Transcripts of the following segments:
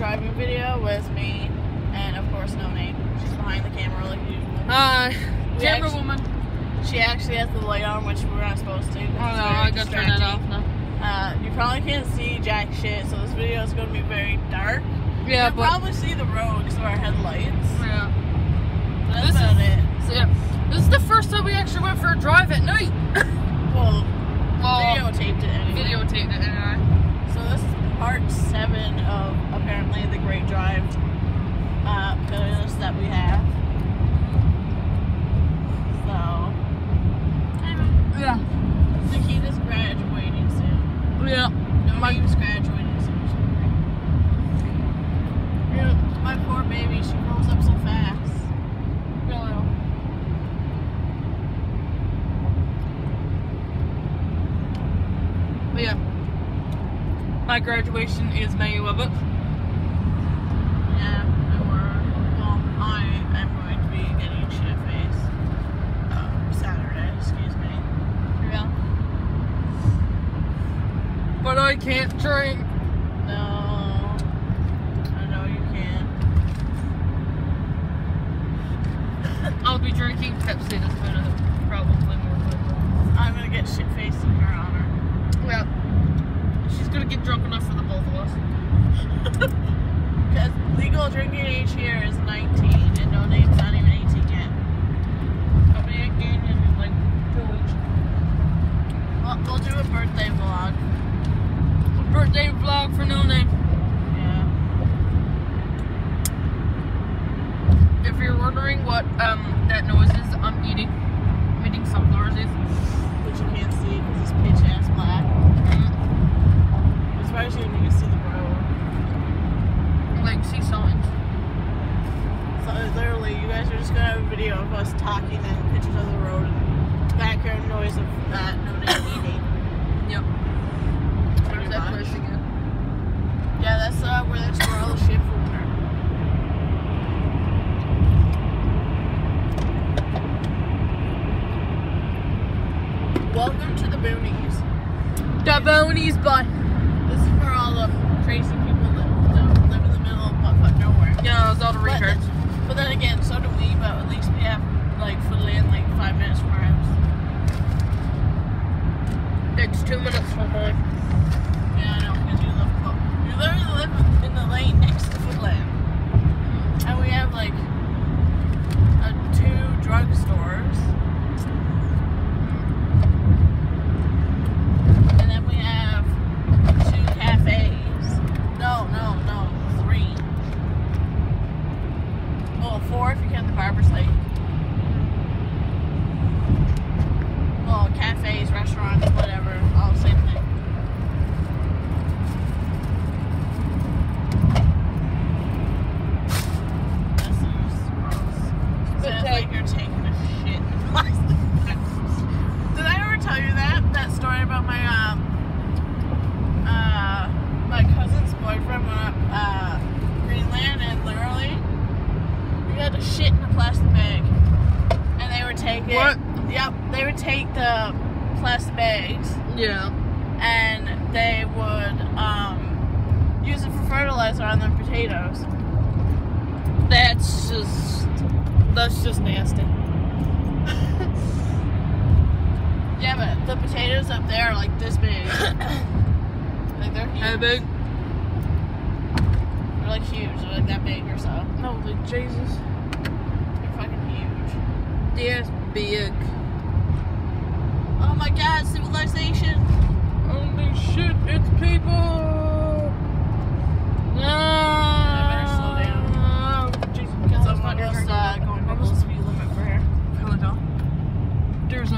driving video with me and, of course, Nonames. She's behind the camera like usual. Camera woman. She actually has the light on, which we're not supposed to. Oh no, I gotta turn that off now. You probably can't see jack shit, so this video is going to be very dark. Yeah, You'll probably see the road because of our headlights. Yeah. But that's about it. So, yeah. This is the first time we actually went for a drive at night. well, videotaped it anyway. Videotaped it anyway. So this is part 7 of apparently the great drive that we have. So, yeah. Nikita's graduating soon. Yeah. Nonames graduating soon. Yeah. My poor baby, she grows up so fast. Really. But yeah. My graduation is May 11th. Yeah, I am going to be getting shit-faced Saturday, excuse me. Yeah. But I can't drink. No. I know you can't. I'll be drinking Pepsi instead of probably more likely. I'm going to get shit-faced in her honor. Yeah. She's going to get drunk enough for the both of us. Because legal drinking age here is 19, and Nonames not even 18 yet. I'll be 18 in like 2 weeks. Well, we'll do a birthday vlog. A birthday vlog for Nonames. Yeah. If you're wondering what that noise is, I'm eating sunflower seeds. Which you can't see because it's pitch ass black. Especially when you can see the road. Like, see signs. So literally, you guys are just gonna have a video of us talking and pictures of the road and background noise of Nonames eating. Yep. Where's that place again? Yeah, that's where they store all the shit from her. Welcome to the boonies. The boonies, but This is where all the crazy people live in the middle of buttfuck nowhere. yeah, it's all the retards. But then again, so do we, but at least we have like footland like 5 minutes from our house. It's 2 minutes from mine. Yeah, I know, because you live close. You literally live in the lane next to footland. And we have like 2 drugstores. And then we have 2 cafes. No, 3. Well, 4 if you count the barber site. Well, cafes, restaurants, whatever, all the same thing. This is gross. Sounds like you're taking a shit. Did I ever tell you that story about my my cousin's boyfriend went up Greenland and literally we had to shit in a plastic bag and they would take it. What? Yep, they would take the plastic bags Yeah. and they would use it for fertilizer on their potatoes. That's just nasty. Yeah, but the potatoes up there are like this big. Like they're huge. How big? They're like huge. They're like that big or so. Holy Jesus. They're fucking huge. Yes, big. Oh my god, civilization! Holy shit, it's people! No! I better slow down. Jesus, Because I'm almost going double the speed limit for here. There's a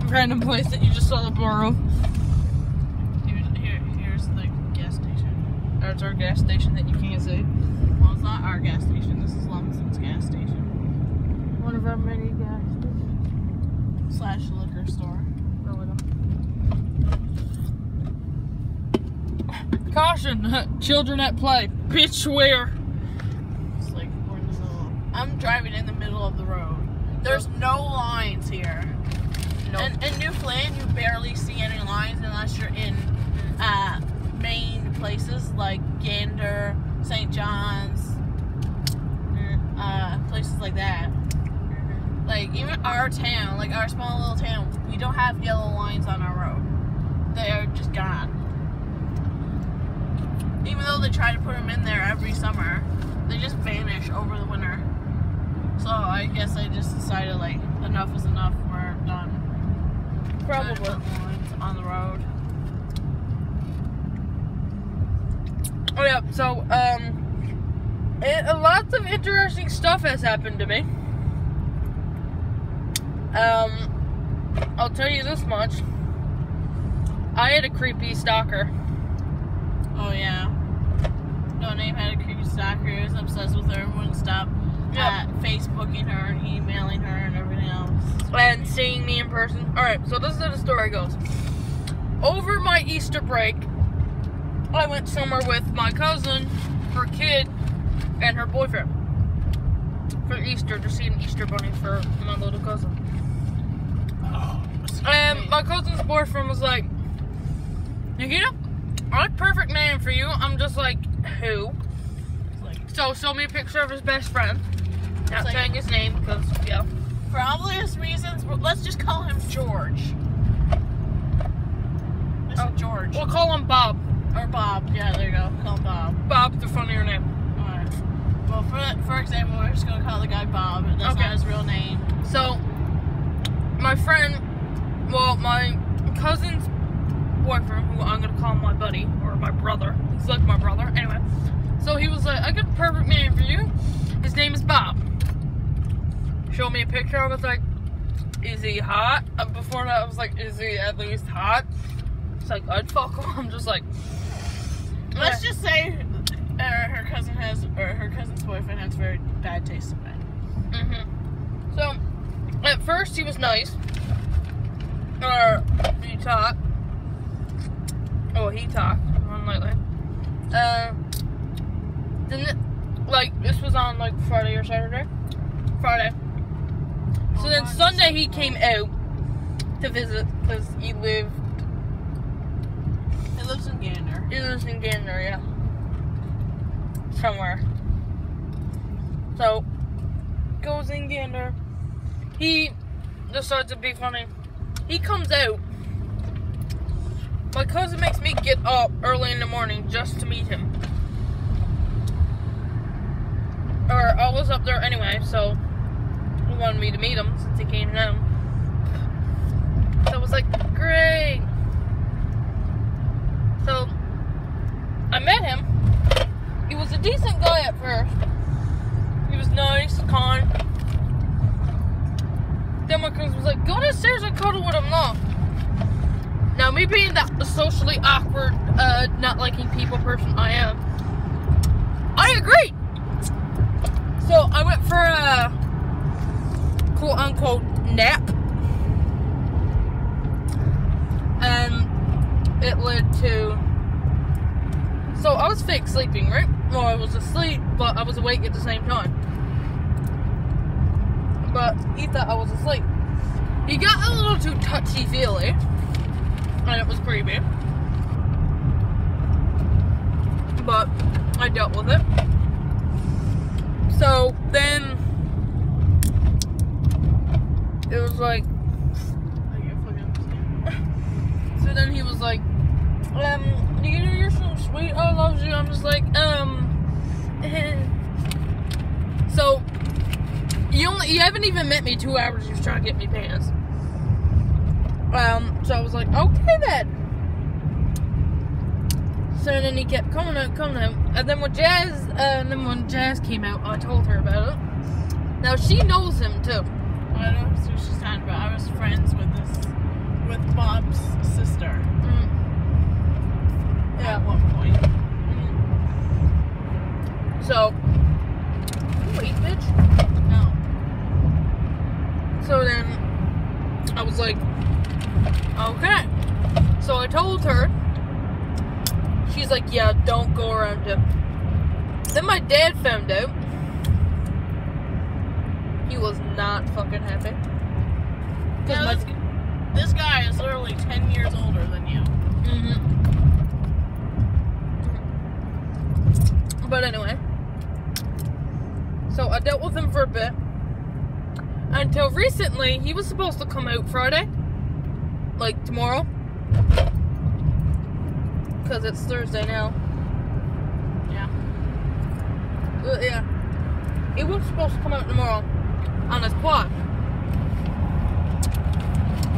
random place that you just saw the bar of. Here's the gas station. There's our gas station that you can't see. Well, it's not our gas station. This is Lumsden's gas station. One of our many gas stations. / liquor store. Caution! Children at play. Bitch, where? It's like we're in the middle. I'm driving in the middle of the road. There's no lines here. Nope. And in Newfoundland, you barely see any lines unless you're in main places. places like Gander, St. John's, places like that. Like, even our town, like our small little town, we don't have yellow lines on our road. They are just gone. Even though they try to put them in there every summer, they just vanish over the winter. So I guess I just decided, like, enough is enough. We're done. Probably. Put lines on the road. Oh yeah, so lots of interesting stuff has happened to me. I'll tell you this much. I had a creepy stalker. Oh yeah. Noname had a creepy stalker. He was obsessed with her and wouldn't stop Facebooking her and emailing her and everything else. And seeing me in person. Alright, so this is how the story goes. Over my Easter break, I went somewhere with my cousin, her kid, and her boyfriend. For Easter, to see an Easter bunny for my little cousin. And my cousin's boyfriend was like, Nikita, I'm a perfect man for you. I'm just like, who? So showed me a picture of his best friend. Not saying his name because, yeah. For obvious reasons, let's just call him George. Mr. George. We'll call him Bob. Or Bob. Yeah, there you go. Call him Bob. Bob's the funnier name. Alright. Well, for example, we're just going to call the guy Bob. That's not his real name. So, my cousin's boyfriend, who I'm going to call my buddy, or my brother. He's like my brother. Anyway. So he was like, I got a perfect name for you. His name is Bob. Showed me a picture. I was like, is he hot? Before that, I was like, is he at least hot? It's like, I'd fuck him. I'm just like, let's just say her cousin's boyfriend has very bad taste in men. So, at first he was nice. Or, he talked. Oh, he talked. Unlikely. Then, like, this was on, like, Friday or Saturday? Friday. So then Sunday he came out to visit, because he lives in Gander. He lives in Gander, yeah. Somewhere. So, goes in Gander. He decides to be funny. He comes out. My cousin makes me get up early in the morning just to meet him. Or, I was up there anyway, so he wanted me to meet him since he came down. So I was like, great. So, I met him. He was a decent guy at first. He was nice, kind. Then my cousin was like, go downstairs and cuddle with him now. Now, me being that socially awkward, not liking people person I am, I agree. So, I went for a quote-unquote nap. And it led to... So, I was fake sleeping, right? Well, I was asleep, but I was awake at the same time. But he thought I was asleep. He got a little too touchy-feely. And it was creepy. But I dealt with it. So, then... It was like... So then he was like, you're so sweet, I love you. I'm just like, So, you haven't even met me 2 hours, you was trying to get me pants. So I was like, okay then. So then he kept coming out. And then when Jazz came out, I told her about it. Now she knows him too. I don't know what she's talking about. I was friends with Bob's sister. Yeah. At one point. So, wait, bitch. No. So then, I was like, okay. So I told her. She's like, yeah, don't go around him. Then my dad found out. He was not fucking happy. Now, this guy is literally 10 years older than you. But anyway. So I dealt with him for a bit. Until recently, he was supposed to come out Friday. Like tomorrow. Because it's Thursday now. Yeah. Yeah. He was supposed to come out tomorrow on his quad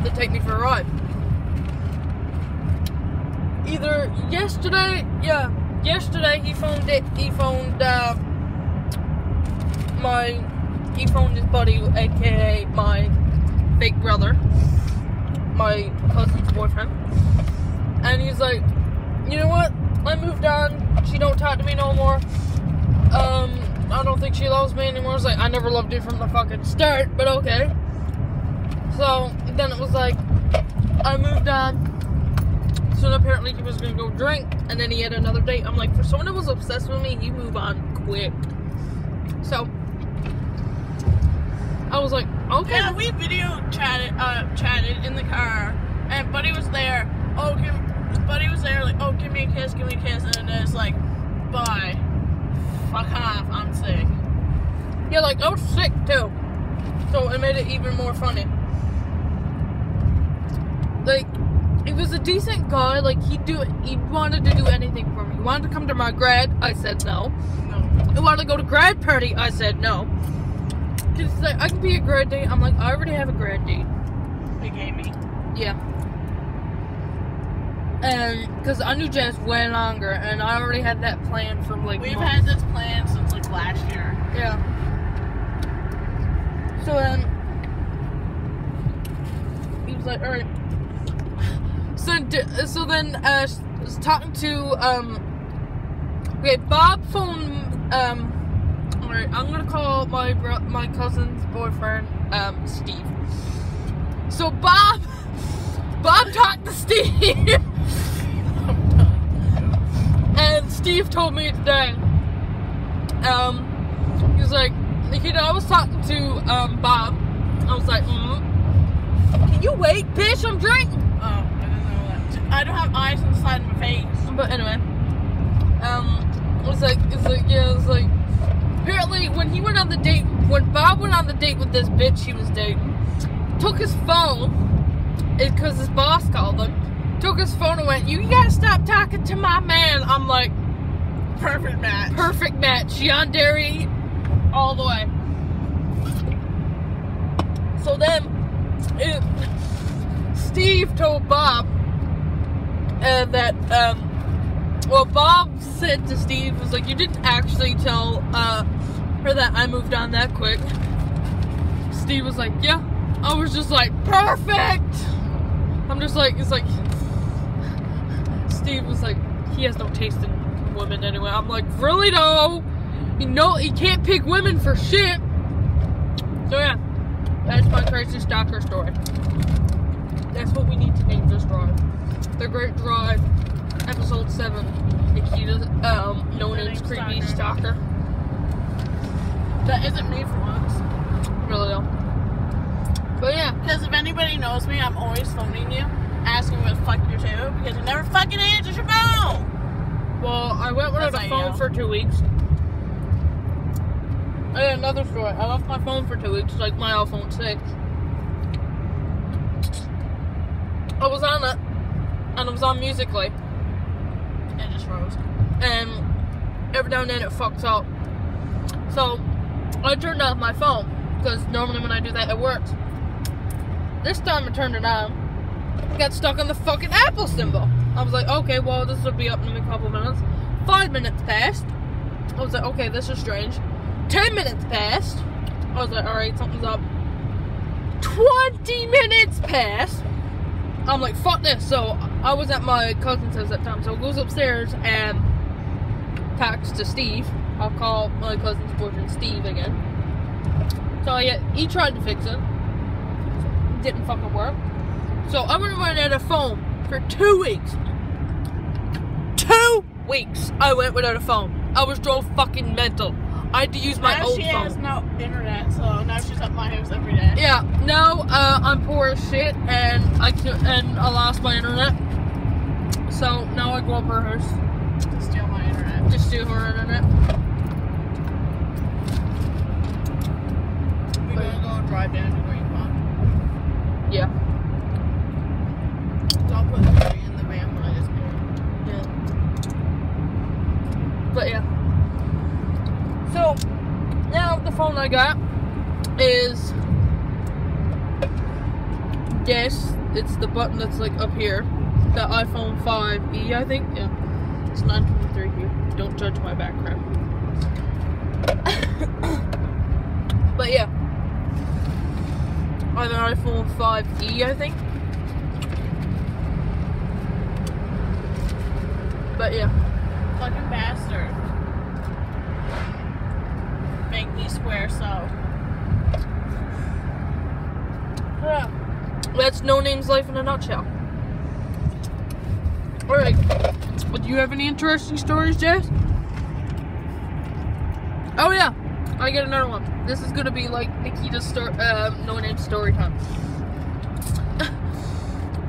to take me for a ride. Either yesterday he phoned his buddy, aka my fake brother, my cousin's boyfriend, and he's like, you know what, I moved on, she don't talk to me no more, I don't think she loves me anymore. It's like, I never loved you from the fucking start, but okay. So then it was like, I moved on. So apparently he was gonna go drink, and then he had another date. I'm like, for someone that was obsessed with me, he moved on quick. So I was like, okay. Yeah, we video chatted in the car, and Buddy was there. Buddy was there, like, oh, give me a kiss, and then it's like, bye. Fuck off, I'm sick. Yeah, like, I was sick too. So it made it even more funny. Like, he was a decent guy. Like, he wanted to do anything for me. He wanted to come to my grad. I said no. He wanted to go to grad party. I said no. He's like, I can be a grad date. I'm like, I already have a grad date. They gave me. Yeah. And because I knew Jazz way longer, and I already had that plan from like. We've had this plan since like last year. Yeah. So he was like, all right. So then I was talking to okay, Bob phoned alright, I'm gonna call my cousin's boyfriend Steve. So Bob talked to Steve. And Steve told me today, he was like, Nikita, I was talking to Bob. I was like, can you wait, bitch, I'm drinking. Oh, I didn't know that. I don't have eyes on the side of my face. But anyway, apparently when Bob went on the date with this bitch he was dating, took his phone, because his boss called him, took his phone and went, you gotta stop talking to my man. I'm like, perfect match. Perfect match. Yandere all the way. So then, Steve told Bob that, Bob said to Steve, was like, you didn't actually tell her that I moved on that quick. Steve was like, yeah. I was just like, perfect! I'm just like, it's like, Steve was like, he has no taste in women anyway. I'm like, really though? You know, he can't pick women for shit. So yeah, that's my crazy stalker story. That's what we need to name this drive. The Great Drive, episode 7. Nikitas, Nonames creepy stalker. That isn't me for once. Really though. But yeah. Because if anybody knows me, I'm always phoning you, asking where the fuck you're to, because you never fucking answer your phone. Well, I went without a phone for 2 weeks. I had another story. I left my phone for 2 weeks, like my iPhone 6. I was on it, and it was on Musical.ly. It just froze. And every now and then it fucks up. So, I turned off my phone, because normally when I do that, it works. This time I turned it on, got stuck on the fucking Apple symbol. I was like, okay, well, this will be up in a couple minutes. 5 minutes passed. I was like, okay, this is strange. 10 minutes passed. I was like, alright, something's up. 20 minutes passed. I'm like, fuck this. So, I was at my cousin's house at the time. So, I goes upstairs and talks to Steve. I'll call my cousin's boyfriend Steve again. So, yeah, he tried to fix it. Didn't fucking work. So, I went without a phone for 2 weeks. 2 weeks I went without a phone. I was drove fucking mental. I had to use my old phone. Now she has no internet, so now she's at my house every day. Yeah, now I'm poor as shit, and I lost my internet. So now I go up her house To steal my internet. to steal her internet. iPhone I got is, yes, it's the button that's like up here. The iPhone 5e, I think. Yeah, it's 923 here. Don't judge my background. But yeah, I have an iPhone 5e, I think. But yeah. Fucking bastard. Make me swear so. Yeah. That's Nonames life in a nutshell. Alright. Do you have any interesting stories, Jess? Oh yeah. I get another one. This is gonna be like Nikitas Nonames story time.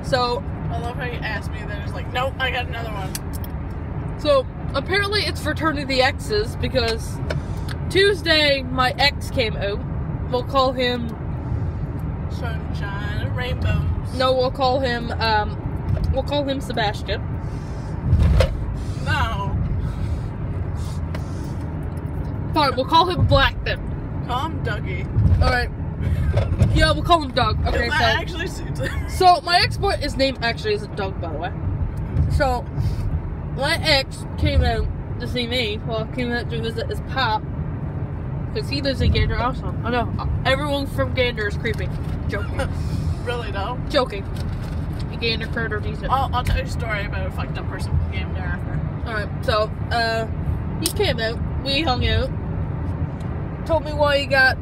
So I love how you asked me, then it's like, nope, I got another one. So, apparently it's Fraternity X's because Tuesday my ex came out. We'll call him... Sunshine and rainbows. No, we'll call him Sebastian. No. Fine, we'll call him Black then. Call him Dougie. Alright. Yeah, we'll call him Doug. Okay, that so... actually suits him. So, my ex-boy, his name actually isn't Doug, by the way. So... My ex came out to see me while I came out to visit his pop. Because he lives in Gander also. I know. Everyone from Gander is creepy. Joking. Really though? Joking. Gander critter decent. I'll tell you a story about a fucked up person from Gander after. Alright, so, he came out. We hung out. Told me why he got,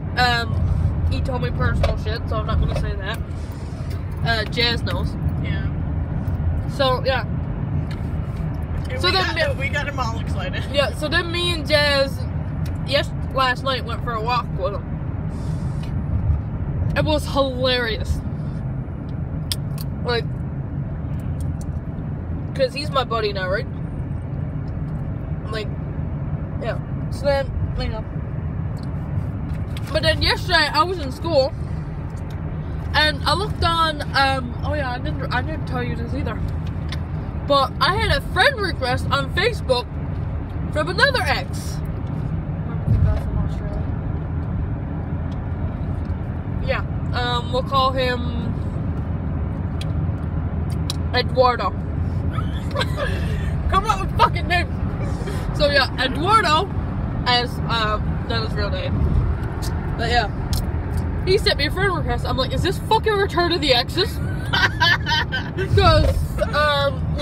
he told me personal shit, so I'm not gonna say that. Jazz knows. Yeah. So, yeah. So we got him all excited. Yeah, so then me and Jazz, last night went for a walk with him. It was hilarious. Like, because he's my buddy now, right? Like, yeah. So then, you know. But then yesterday, I was in school, and I looked on, oh yeah, I didn't tell you this either. But I had a friend request on Facebook from another ex. From Australia. Yeah. We'll call him Eduardo. Come up with fucking name. So yeah, Eduardo as not his real name. But yeah. He sent me a friend request. I'm like, is this fucking Return of the Exes? Because,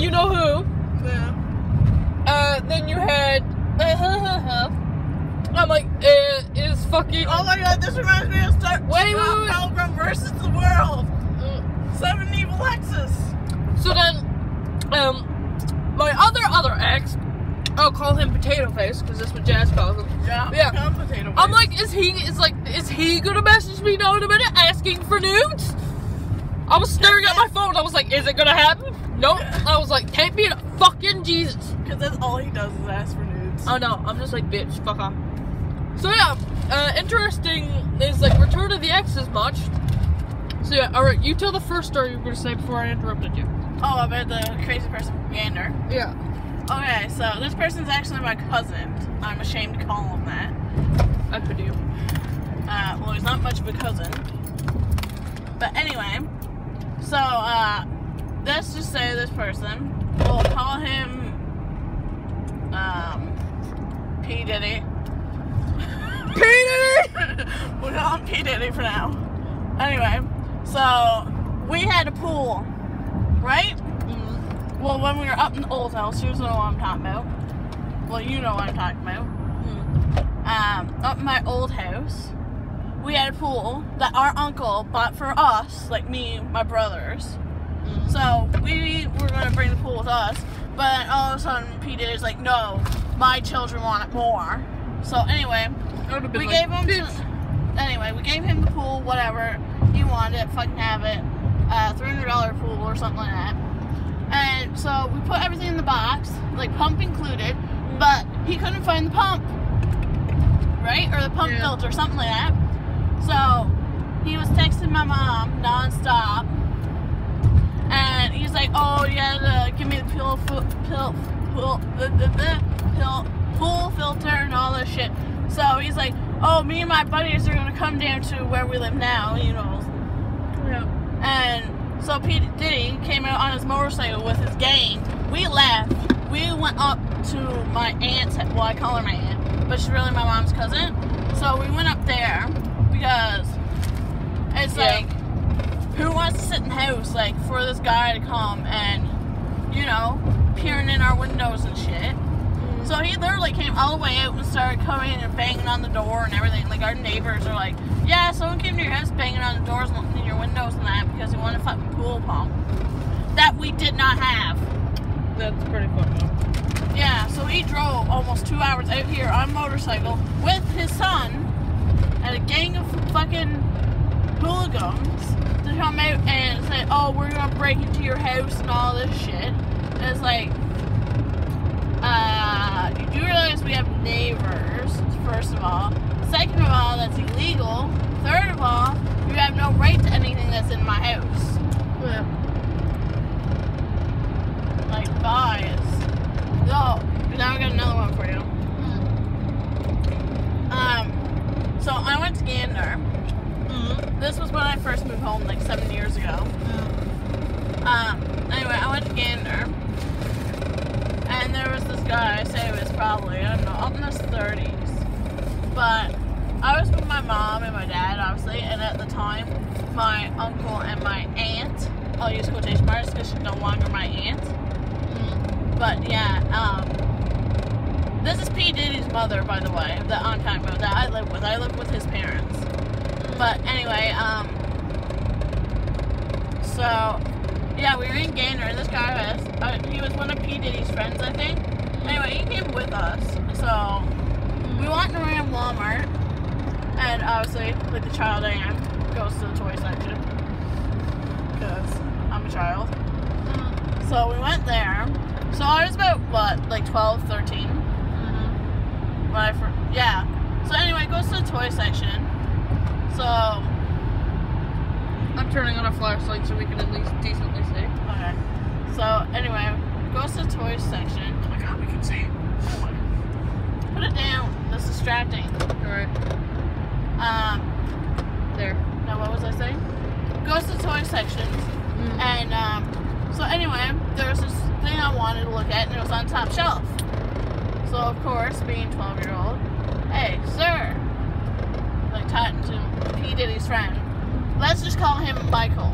you know who? Yeah. Then you had, I'm like, is fucking... Oh my god, this reminds me of Wait. Pilgrim versus the World. 7 evil exes. So then, my other ex, I'll call him Potato Face, because that's what Jazz calls him. Yeah. Potato face. I'm like, is he gonna message me now in a minute asking for nudes? I was staring at my phone. I was like, is it gonna happen? Nope. I was like, can't be a fucking Jesus. Because that's all he does is ask for nudes. Oh no, I'm just like, bitch, fuck off. So yeah, interesting is like Return of the Exes much. So yeah, alright, you tell the first story you were gonna say before I interrupted you. Oh, about the crazy person from Gander. Yeah. Okay, so this person's actually my cousin. I'm ashamed to call him that. I could do. Well, he's not much of a cousin. But anyway, so, let's just say this person, we'll call him, P. Diddy. P. Diddy! We'll call him P. Diddy for now. Anyway, so, we had a pool, right? Mm-hmm. Well, when we were up in the old house, you know what I'm talking about. Well, you know what I'm talking about. Mm-hmm. Up in my old house, we had a pool that our uncle bought for us, like me, my brothers. Mm-hmm. So we were going to bring the pool with us, but then all of a sudden P. Diddy's like, no, my children want it more. So anyway, we gave him the pool, whatever, he wanted it, fucking have it, $300 pool or something like that. And so we put everything in the box, like pump included, but he couldn't find the pump, right? Or the pump filter, something like that. So he was texting my mom non-stop, and he's like, oh, you gotta give me the pool filter and all this shit. So he's like, oh, me and my buddies are gonna come down to where we live now, you know. Yeah. And so P. Diddy came out on his motorcycle with his gang. We left. We went up to my aunt's, well, I call her my aunt, but she's really my mom's cousin. So we went up there because it's like, who wants to sit in the house, like, for this guy to come and, you know, peering in our windows and shit. So he literally came all the way out and started coming and banging on the door and everything. Like, our neighbors are like, yeah, someone came to your house banging on the doors and looking in your windows and that because he wanted a fucking pool pump. That we did not have. That's pretty fucked up. Yeah, so he drove almost 2 hours out here on a motorcycle with his son and a gang of fucking hooligans to come out and say, oh, we're gonna break into your house and all this shit. And it's like, you do realize we have neighbors, first of all. Second of all, that's illegal. Third of all, you have no right to anything that's in my house. Yeah. Like, guys. So, now I got another one for you. So I went to Gander. This was when I first moved home, like 7 years ago. Anyway, I went to Gander. And there was this guy, I say he was probably, I don't know, up in his 30s. But I was with my mom and my dad, obviously, and at the time, my uncle and my aunt, I'll use quotation marks because she's no longer my aunt. But yeah, this is P. Diddy's mother, by the way, that I'm talking about, that I live with. I live with his parents. But anyway, so, yeah, we were in Gander, and this guy was, he was one of P. Diddy's friends, I think. Anyway, he came with us. So, we went around Walmart, and obviously, like the child I am, goes to the toy section. Because I'm a child. So, we went there. So, I was about, what, like 12, 13? Yeah. So, anyway, goes to the toy section. So, I'm turning on a flashlight so we can at least decently see. Okay. So, anyway, goes to the toy section. Oh my god, we can see. Put it down. That's distracting. Alright. There. Now, what was I saying? Goes to the toy sections. And, so anyway, there was this thing I wanted to look at, and it was on top shelf. So, of course, being 12-year-old, hey, sir, like talking to P. Diddy's friend. Let's just call him Michael.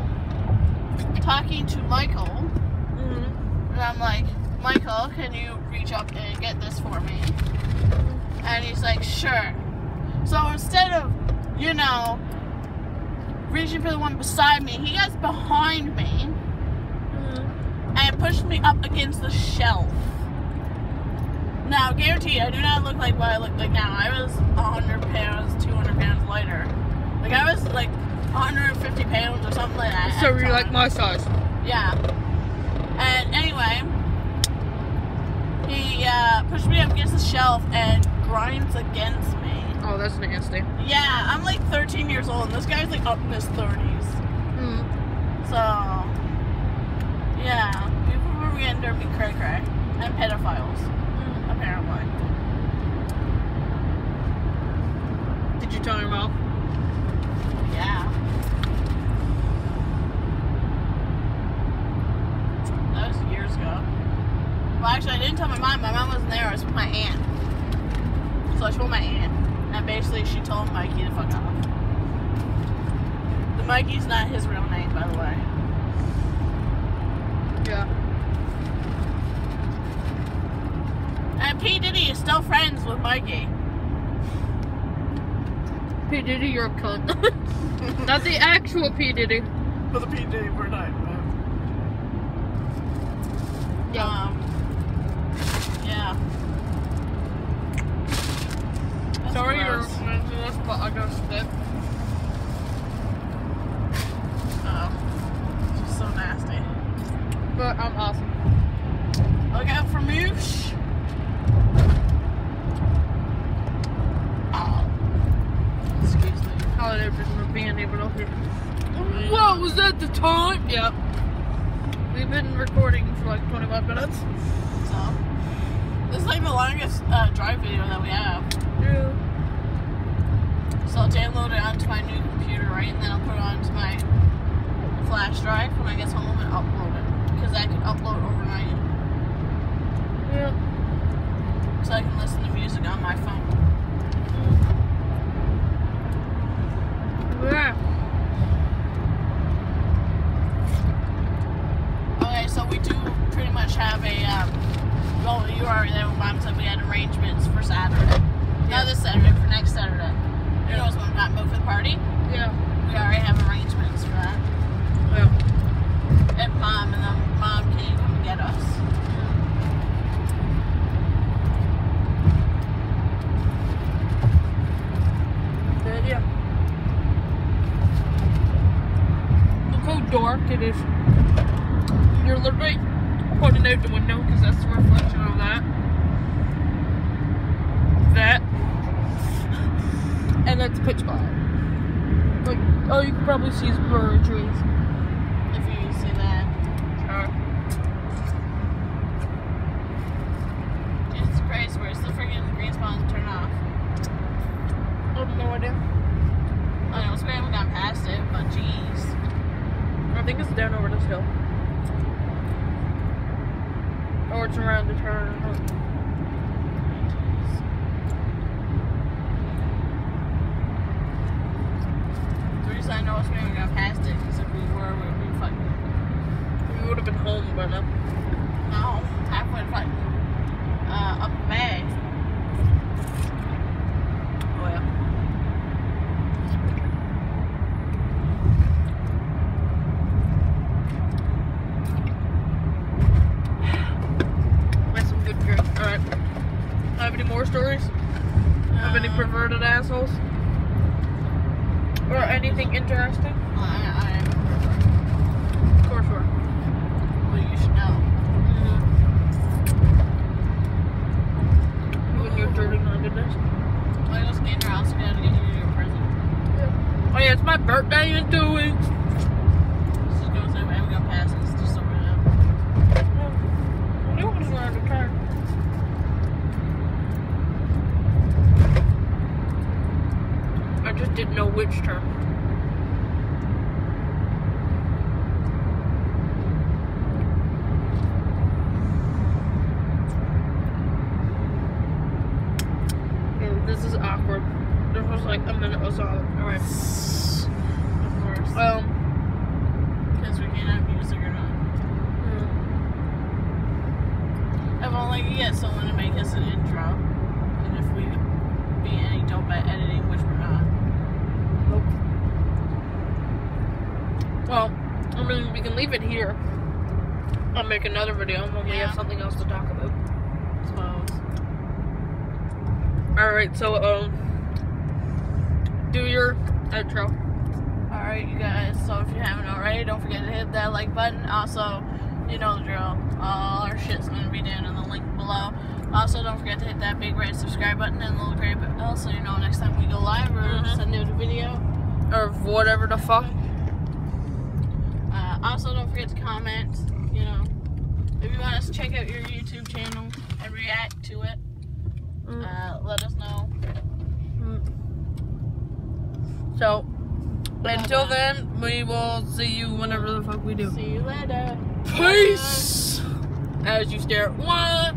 Talking to Michael, and I'm like, Michael, can you reach up and get this for me? And he's like, sure. So instead of, you know, reaching for the one beside me, he gets behind me and pushed me up against the shelf. Now, guaranteed, I do not look like what I look like now. I was 100 pounds, 200 pounds lighter. Like, I was like 150 pounds or something like that. So you're like my size. Yeah. And anyway, he pushed me up against the shelf and grinds against me. Oh, that's nasty. Yeah, I'm like 13 years old, and this guy's like up in his 30s. So, yeah, people who are gender be cray-cray. And pedophiles, apparently. Did you tell your mom? Yeah. That was years ago. Well, actually, I didn't tell my mom. My mom wasn't there. I was with my aunt. So I told my aunt. And basically, she told Mikey to fuck off. The Mikey's not his real name, by the way. Yeah. And P. Diddy is still friends with Mikey. P. Diddy, you're a cunt. Not the actual P. Diddy. For the P. Diddy, we're not. Yeah. Yeah. That's Sorry you're gross. into this, but I gotta spit. Oh. Just so nasty. But I'm awesome. Look out for Moosh. Excuse me. Holiday for being able to hear. What was that the time? Yep. We've been recording for like 25 minutes. So, this is like the longest drive video that we have. Yeah. So I'll download it onto my new computer, right? And then I'll put it onto my flash drive when I get home and upload it. Because I can upload overnight. Yeah. So I can listen to music on my phone. Yeah. Okay, so we do pretty much have a, well, you were already there when Mom said we had arrangements for Saturday. Not this Saturday, for next Saturday. You know, when Mom moved for the party? Yeah. We already have arrangements for that. Yeah. And Mom can come and get us. Yeah. Look how dark it is. You're literally pointing out the window because that's the reflection of that. And that's pitch black. Like, oh, you can probably see some blurry trees. If you see that. Jesus Christ, where's the freaking green spawns turn off? I have no idea. I know, we haven't gone past it, but jeez. I think it's down over this hill. Or it's around the turn. The reason I know we haven't gone past it because if we were, we'd be fucking. We would have been home by now. No, halfway to fucking up the bay. Oh yeah. That's some good drink. Alright. Have any more stories? Have any perverted assholes? Or anything interesting? I am. Of course we're. Well, you should know. When you're dirty mindedness. Well, I was getting her house, we gotta get you to your prison. Yeah. Oh yeah, it's my birthday in 2 weeks. This is going to say we haven't gone past it, it's just over now. I knew it was around the turn. I just didn't know which turn. This is awkward. There was like a minute or so. Alright. Of course. Because we can't have music or not. If only you get someone to make us an intro. And if we be any dope at editing, which we're not. Nope. Well, I mean, we can leave it here. I'll make another video when we have something else to talk about. I suppose. Alright, so, do your outro. Alright, you guys, so if you haven't already, don't forget to hit that like button. Also, you know the drill. All our shit's gonna be down in the link below. Also, don't forget to hit that big red subscribe button and the little gray bell so you know next time we go live or send out a video. Or whatever the fuck. Also, don't forget to comment, you know, if you want us to check out your YouTube channel and react to it. Let us know. So, until then, we will see you whenever the fuck we do. See you later. Peace! As you stare at 1,